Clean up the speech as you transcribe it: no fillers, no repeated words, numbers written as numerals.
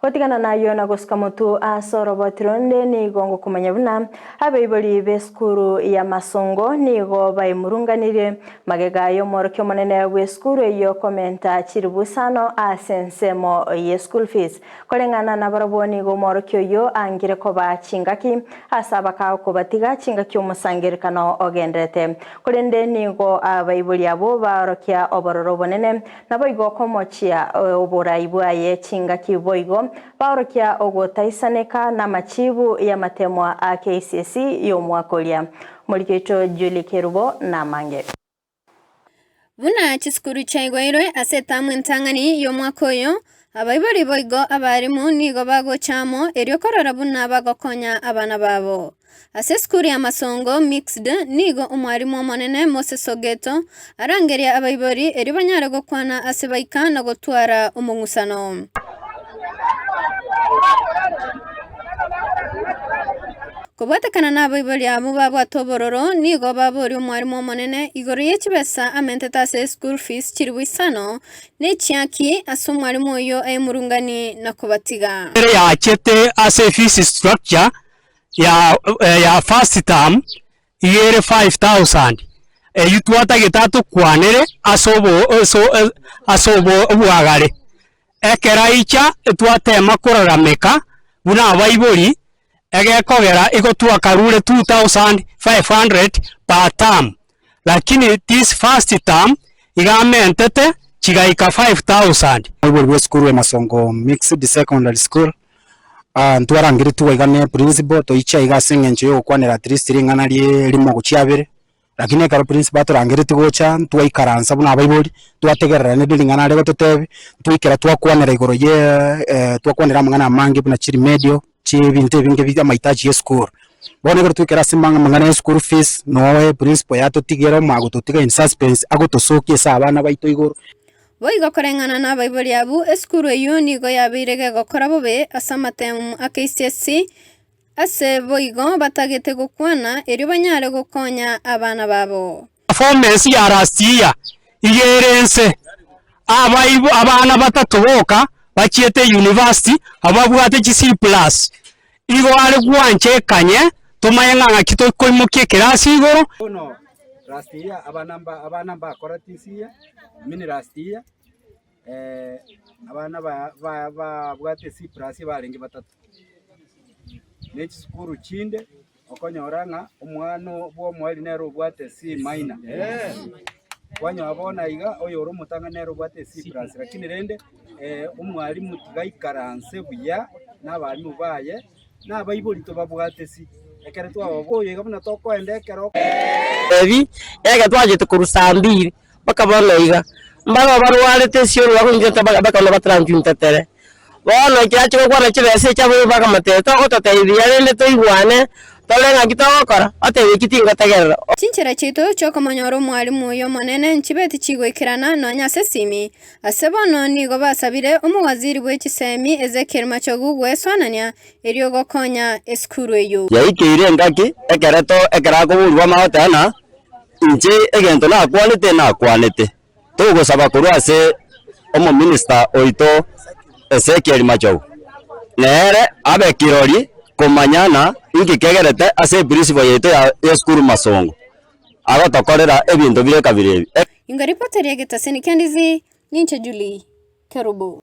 Kotigana nayo na gusikamutu asorobotironde nigo kumanya buna abaiboli beskuru ya Masongo nigo bayimurunganire magega yo morokyo monene weskuru yo komenta chiribusano asensemo ye school fees kolengana na baraboni go morokyo yo angire ko ba chingaki asaba ka ko batiga chingaki umusangirekano ogendete kolende nigo abaiboli abo barokya obororo bonene nabo igo komochia oboraibu aye chingaki boigo baorokia ogotaisaneka na machibu ya matemwa a KCSE yo mwakolia Muliketo Julie Kerubo na mange Buna chiskuru chaigwairwe aseta mwentangani yo mwakoyo abaibori boigo abarimu nigo bago chamo eriokorora buna bagokonya abana babo aseskuri ya Masongo mixed nigo umwarimu monene Moses Ogeto arangeria abaibori eribanyara gokwana asebaika na gotwara umungusano Kubatakana na abaibori abo babo atobororo nigo babori umwarimu monene igoro yechibesa amenteta se school fees chiribwisano nechiaki asumwarimu yo murungani na kubatiga ya chete ase fees structure ya first term yere 5000 yutwata getatu kwanere asobo ubwagare ekeraicha twatema kurarameka buna abaibori egekogera igotwa karure 2500 per term lakini this first term igamentete chigaika 5000 abaibori school ya Masongo mixed secondary school ntwarangire tuwaigane principal toicha igasengenje yo kwanera at least ringana limo guchiabere lakini karo principal turangire tugocha tuwaikaransa buna abaibori twategerera ne bilingana rego tutebe tuikera twakwanera igoro ye twakwanera mangana mangi buna chiri medio chibinte binge bya mahitaji ya school bone gero twikera simanga mangana school fees nowe principal yato tigero mago tutiga in suspense ago tosokie sabana baito igoro Boigo korengana na abaibori abu eskuru eyo nigo yabirege gokora bobe asamatemu KCSE ase boigo batagete gukwana eri banyare gukonya abana babo performance ya last year igerense abana batatoboka bachiete university ababwate C+ igo ari gwanche kanye tumayenganga kito koimukie class igoro no last year abana bakora tisiya mini last year abana bwate C+ barengi batatu nechi skuru chinde okonyoranga umwana bwo mwali nero bwate C-. Wanyo abona iga oyoro mutanga nero bwate C+ lakini rende umwalimu tigaikaranse buya n'abarimu baye n'abayibori to babwate C ekere twaboye gabuna tokwendekero ebi ega twaje tukurusambiri bakabona iga mbaba barwalete sio bakunje tabaka batranjuntetere bona kyacho kwa chibese cyabo bakamatete ototeithia rende toigwane tolenga kitokora atewe kitinga tegerera Chinchera chito choko manyoro mwalimu yo monene nchibeti chigwekirana no nyasesimi asebono nigo basabire umuwaziri w'ekisemi Ezekiel Machogu gweswananya eriyo gokonya eskuru eyo yaikire ngaki ekereto ekerago burwa mahotana inje egento na kwanete tugusaba kurwase omo minister oito Ezekiel Machogu nere abe kirori kumanyana ingikegerete ase principal yeto ya skuru Masongo agotokorera ebintu bireka birebi Inga reporter ya Getaseni Kendizi Ninche Julie Kerubo